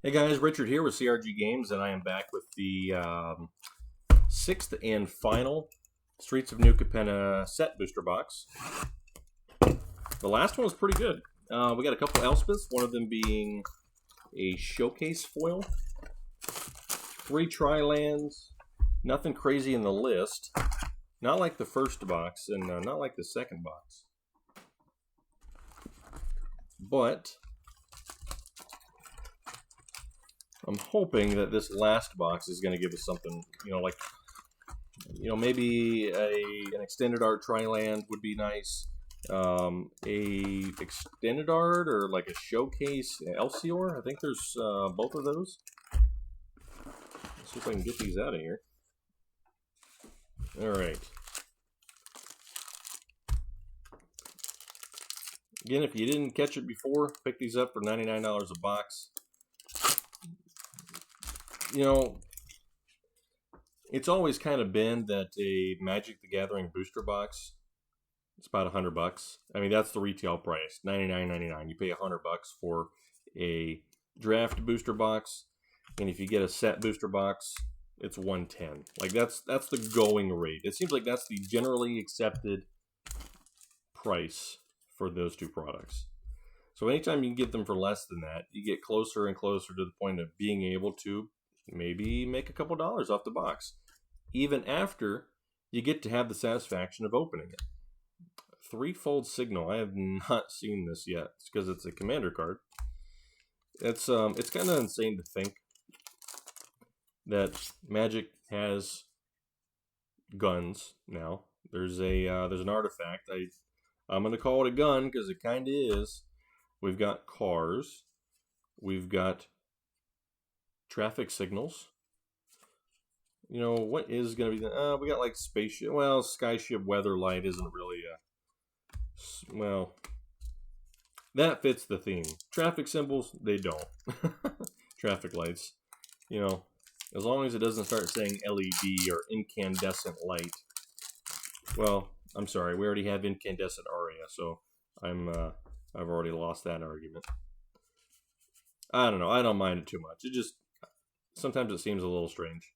Hey guys, Richard here with CRG Games, and I am back with the sixth and final Streets of New Capenna set booster box. The last one was pretty good. We got a couple Elspeths, one of them being a showcase foil, 3 Tri-Lands, nothing crazy in the list, not like the first box, and not like the second box. But I'm hoping that this last box is going to give us something, maybe an extended art Tri-Land would be nice. A extended art or like a showcase Elsior. I think there's both of those. Let's see if I can get these out of here. All right. Again, if you didn't catch it before, pick these up for $99 a box. You know, it's always kind of been that a Magic the Gathering booster box, it's about $100. I mean, that's the retail price, $99.99. You pay $100 for a draft booster box, and if you get a set booster box, it's $110. Like that's the going rate. It seems like that's the generally accepted price for those two products. So anytime you can get them for less than that, you get closer and closer to the point of being able to maybe make a couple dollars off the box, even after you get to have the satisfaction of opening it. Threefold Signal. I have not seen this yet. It's because it's a commander card. It's kind of insane to think that Magic has guns now. There's an artifact. I'm gonna call it a gun because it kind of is. We've got cars. We've got traffic signals. You know, what is going to be the... we got like spaceship... Well, skyship weather light isn't really a... Well, that fits the theme. Traffic symbols, they don't. Traffic lights. You know, as long as it doesn't start saying LED or incandescent light. Well, I'm sorry, we already have incandescent aria, so I've already lost that argument. I don't know. I don't mind it too much. It just... Sometimes it seems a little strange.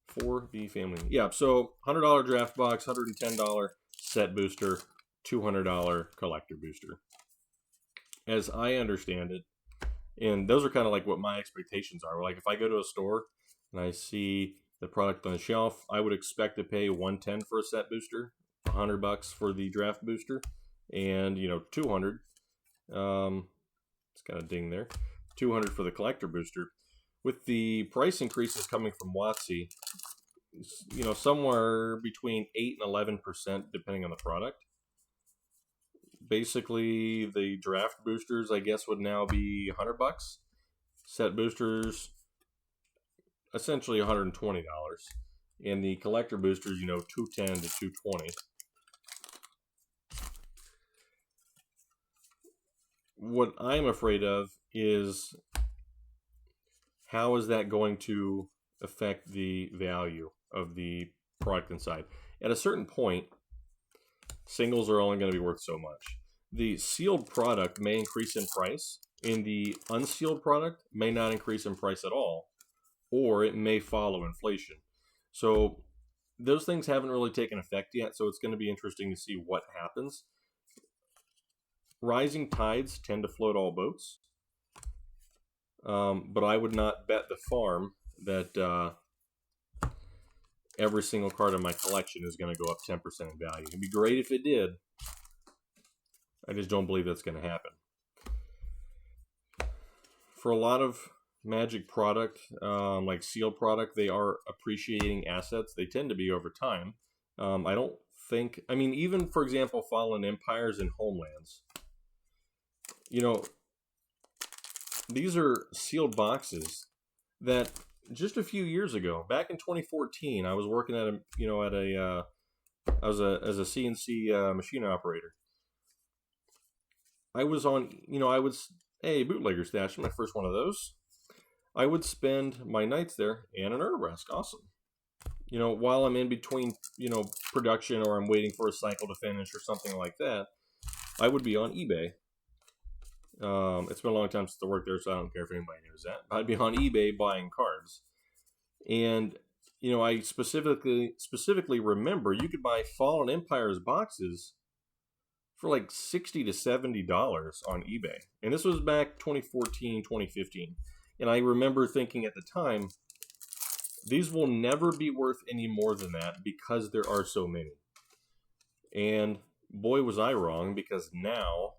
For the family. Yeah, so $100 draft box, $110 set booster, $200 collector booster. As I understand it, and those are kind of like what my expectations are. Like if I go to a store and I see the product on the shelf, I would expect to pay $110 for a set booster, $100 for the draft booster, and $200. It's got a ding there. $200 for the collector booster. With the price increases coming from WotC, somewhere between 8 and 11% depending on the product. Basically, the draft boosters, I guess, would now be $100. Set boosters, essentially $120. And the collector boosters, $210 to $220. What I'm afraid of is how is that going to affect the value of the product inside? At a certain point, singles are only going to be worth so much. The sealed product may increase in price, and the unsealed product may not increase in price at all, or it may follow inflation. So those things haven't really taken effect yet, so it's going to be interesting to see what happens. Rising tides tend to float all boats. But I would not bet the farm that every single card in my collection is going to go up 10% in value. It'd be great if it did. I just don't believe that's going to happen. For a lot of Magic product, like sealed product, they are appreciating assets. They tend to be over time. I don't think... I mean, even, for example, Fallen Empires and Homelands. These are sealed boxes that just a few years ago, back in 2014, I was working at as a CNC machine operator. I was on, hey, bootlegger stash, my first one of those. I would spend my nights there and an Urbrask, awesome. While I'm in between, production or I'm waiting for a cycle to finish or something like that, I would be on eBay. It's been a long time since I worked there, so I don't care if anybody knows that. I'd be on eBay buying cards, and I specifically remember you could buy Fallen Empires boxes for like $60 to $70 on eBay, and this was back 2014, 2015. And I remember thinking at the time, these will never be worth any more than that because there are so many. And boy, was I wrong, because now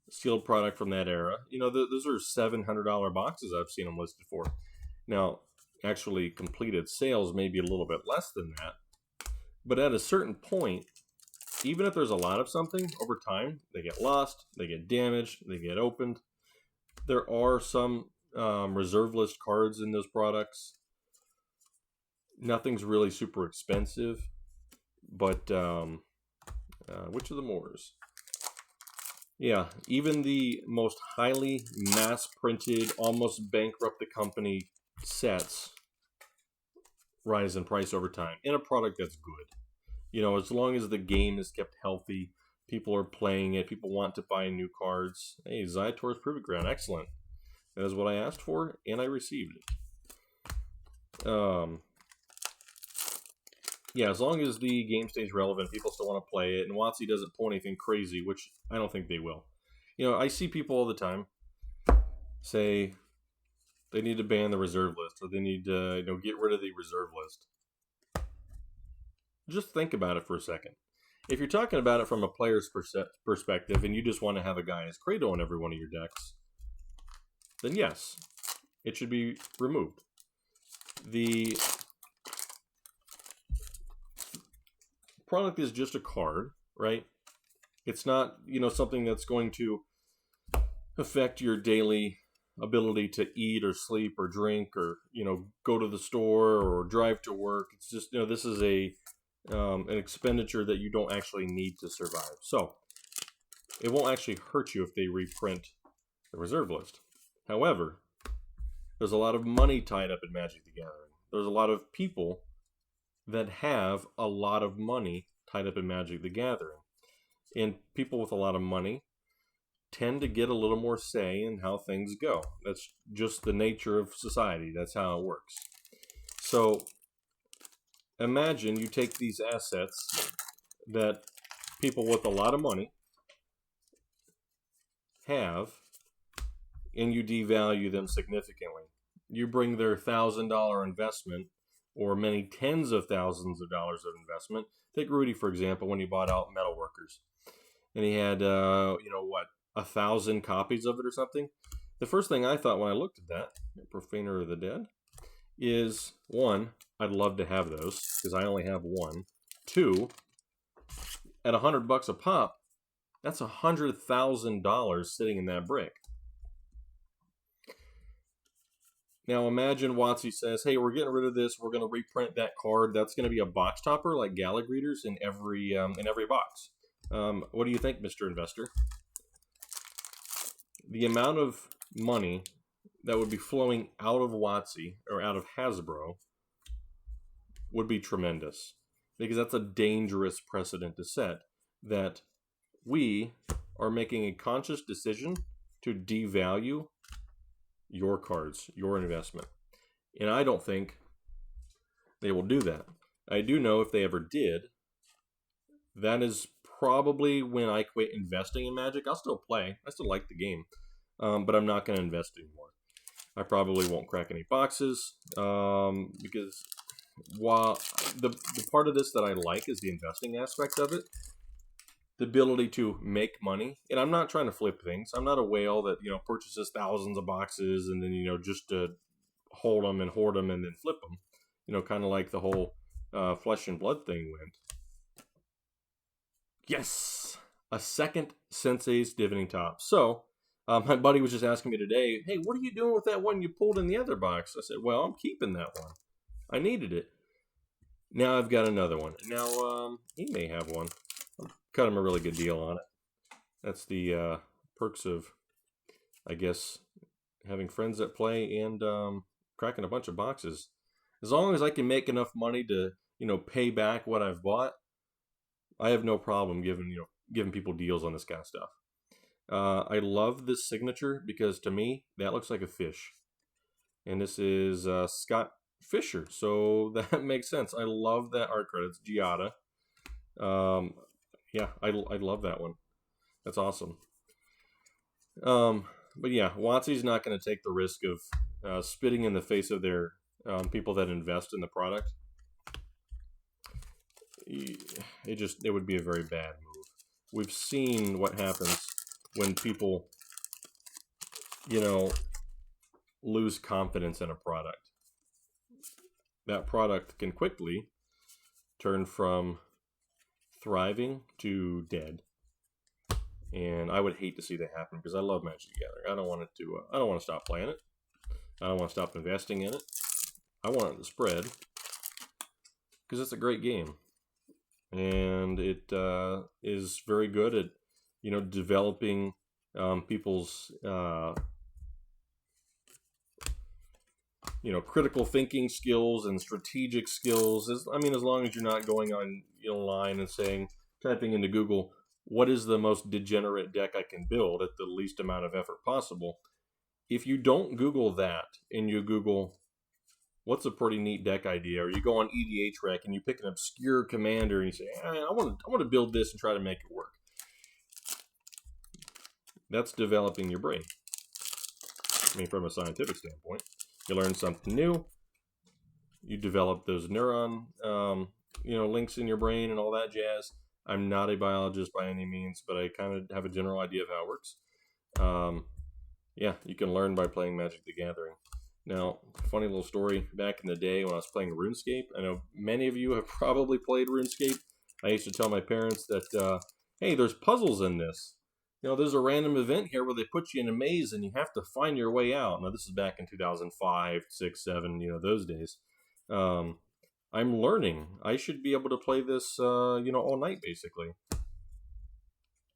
sealed product from that era, those are $700 boxes I've seen them listed for. Now, actually completed sales may be a little bit less than that, but at a certain point, even if there's a lot of something, over time they get lost, they get damaged, they get opened. There are some reserve list cards in those products. Nothing's really super expensive, but which of the Moors? Yeah, even the most highly mass-printed, almost bankrupt the company sets rise in price over time in a product that's good. As long as the game is kept healthy, people are playing it, people want to buy new cards. Hey, Zytor's Proving Ground, excellent. That is what I asked for, and I received it. Yeah, as long as the game stays relevant, people still want to play it, and WotC doesn't pull anything crazy, which I don't think they will. I see people all the time say they need to ban the reserve list, or they need to get rid of the reserve list. Just think about it for a second. If you're talking about it from a player's perspective, and you just want to have a guy as Kratos in every one of your decks, then yes, it should be removed. The product is just a card, right? It's not, something that's going to affect your daily ability to eat or sleep or drink or, go to the store or drive to work. It's just, this is an expenditure that you don't actually need to survive. So it won't actually hurt you if they reprint the reserve list. However, there's a lot of money tied up in Magic the Gathering. There's a lot of people that have a lot of money tied up in Magic the Gathering. And people with a lot of money tend to get a little more say in how things go. That's just the nature of society. That's how it works. So imagine you take these assets that people with a lot of money have, and you devalue them significantly. You bring their $1,000 investment, or many tens of thousands of dollars of investment. Take Rudy, for example, when he bought out Metalworkers. And he had, 1,000 copies of it or something. The first thing I thought when I looked at that, Profaner of the Dead, is, one, I'd love to have those, because I only have one. Two, at $100 a pop, that's $100,000 sitting in that brick. Now imagine WotC says, hey, we're getting rid of this. We're going to reprint that card. That's going to be a box topper like Gala Greeters in every box. What do you think, Mr. Investor? The amount of money that would be flowing out of WotC or out of Hasbro would be tremendous, because that's a dangerous precedent to set, that we are making a conscious decision to devalue your cards, your investment. And I don't think they will do that. I do know if they ever did, that is probably when I quit investing in Magic. I'll still play. I still like the game. But I'm not going to invest anymore. I probably won't crack any boxes, because while the part of this that I like is the investing aspect of it, the ability to make money. And I'm not trying to flip things. I'm not a whale that, purchases thousands of boxes and then, just to hold them and hoard them and then flip them. Kind of like the whole Flesh and Blood thing went. Yes! A second Sensei's Divining Top. So, my buddy was just asking me today, hey, what are you doing with that one you pulled in the other box? I said, well, I'm keeping that one. I needed it. Now I've got another one. Now, he may have one. I'm cutting him a really good deal on it. That's the perks of, I guess, having friends that play and cracking a bunch of boxes. As long as I can make enough money to, pay back what I've bought, I have no problem giving people deals on this kind of stuff. I love this signature because to me that looks like a fish, and this is Scott Fisher, so that makes sense. I love that art credit. It's Giada. Um, yeah, I love that one. That's awesome. Um, but yeah, WotC's not going to take the risk of spitting in the face of their people that invest in the product. It would be a very bad move. We've seen what happens when people, you know, lose confidence in a product. That product can quickly turn from thriving to dead. And I would hate to see that happen because I love Magic the Gathering. I don't want it to. I don't want to stop playing it. I don't want to stop investing in it. I want it to spread because it's a great game, and it is very good at developing people's critical thinking skills and strategic skills. As long as you're not going on line and typing into Google, what is the most degenerate deck I can build at the least amount of effort possible? If you don't Google that and you Google what's a pretty neat deck idea, or you go on EDHREC and you pick an obscure commander and you say, I want to build this and try to make it work. That's developing your brain. From a scientific standpoint, you learn something new. You develop those neuron, links in your brain and all that jazz. I'm not a biologist by any means, but I kind of have a general idea of how it works. Yeah, you can learn by playing Magic the Gathering. Now, funny little story, back in the day when I was playing RuneScape, I know many of you have probably played RuneScape. I used to tell my parents that, hey, there's puzzles in this. There's a random event here where they put you in a maze and you have to find your way out. Now, this is back in 2005, 6, 7, those days. I'm learning. I should be able to play this, all night, basically.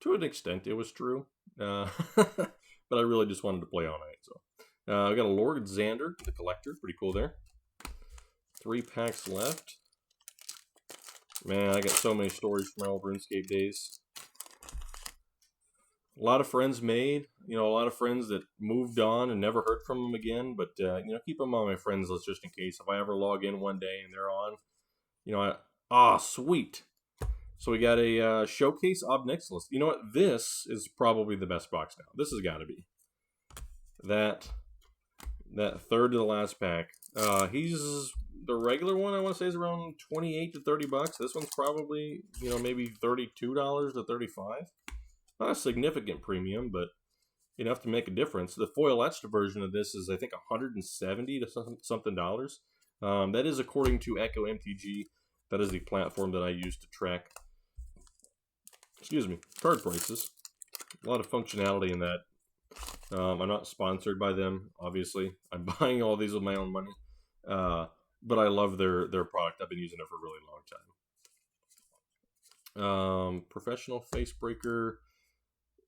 To an extent, it was true. But I really just wanted to play all night. So, I got a Lord Xander, the collector. Pretty cool there. 3 packs left. Man, I got so many stories from my old RuneScape days. A lot of friends made. A lot of friends that moved on and never heard from them again. But, keep them on my friends list just in case. If I ever log in one day and they're on, sweet. So we got a Showcase Obnixilis. You know what? This is probably the best box now. This has got to be. That third to the last pack. He's the regular one, I want to say, is around $28 to $30. This one's probably, maybe $32 to $35. Not a significant premium, but enough to make a difference. The foil etched version of this is, I think, $170 to something dollars. That is according to Echo MTG. That is the platform that I use to track, card prices. A lot of functionality in that. I'm not sponsored by them, obviously. I'm buying all these with my own money. But I love their product. I've been using it for a really long time. Professional Facebreaker,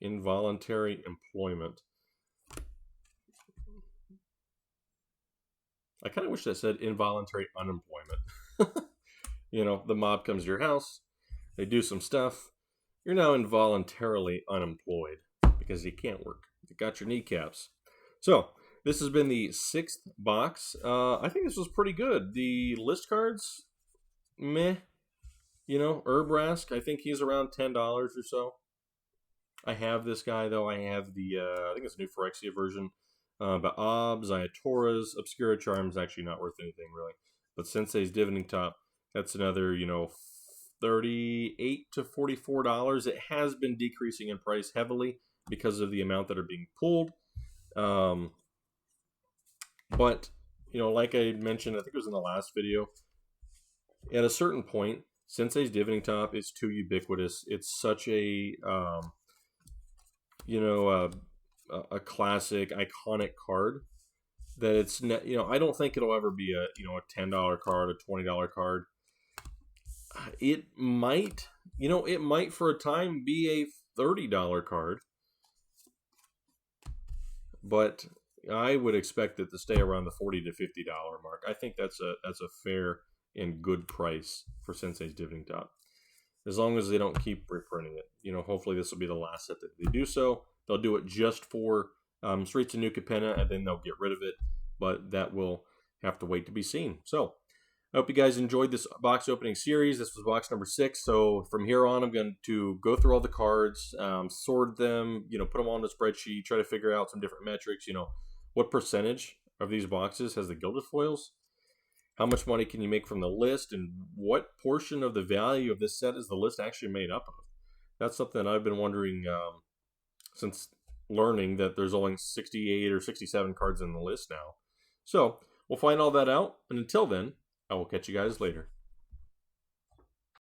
Involuntary Employment. I kind of wish that said involuntary unemployment. The mob comes to your house. They do some stuff. You're now involuntarily unemployed because you can't work. You got your kneecaps. So, this has been the 6th box. I think this was pretty good. The list cards, meh. Urbrask, I think he's around $10 or so. I have this guy, though. I have the, I think it's a new Phyrexia version. But Obs, Ayatoras, Obscura Charm's actually not worth anything, really. But Sensei's Divining Top, that's another, $38 to $44. It has been decreasing in price heavily because of the amount that are being pulled. But, like I mentioned, I think it was in the last video, at a certain point, Sensei's Divining Top is too ubiquitous. It's such a, a classic, iconic card that it's, I don't think it'll ever be a, a $10 card, a $20 card. It might, it might for a time be a $30 card. But I would expect it to stay around the $40 to $50 mark. I think that's a fair and good price for Sensei's Divining Top. as long as they don't keep reprinting it. You know, hopefully this will be the last set that they do so. They'll do it just for straight to new Capenna, and then they'll get rid of it. But that will have to wait to be seen. So I hope you guys enjoyed this box opening series. This was box number 6. So from here on, I'm going to go through all the cards, sort them, you know, put them on the spreadsheet, try to figure out some different metrics. You know, what percentage of these boxes has the gilded foils? How much money can you make from the list? And what portion of the value of this set is the list actually made up of? That's something I've been wondering since learning that there's only 68 or 67 cards in the list now. So we'll find all that out. And until then, I will catch you guys later.